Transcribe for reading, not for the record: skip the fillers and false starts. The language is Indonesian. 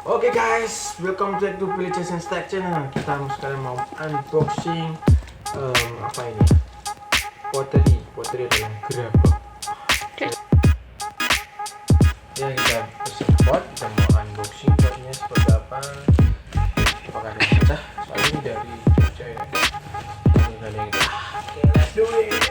Oke guys, welcome back to Villages and Stack Channel. Kita sekarang mau unboxing apa ini? Pottery adalah gerabah. Ya kita pesen pot, kita mau unboxing potnya seperti apa? Apakah ada yang pecah? Soalnya ini dari Jogja ya. Ini ada yang oke, let's do it.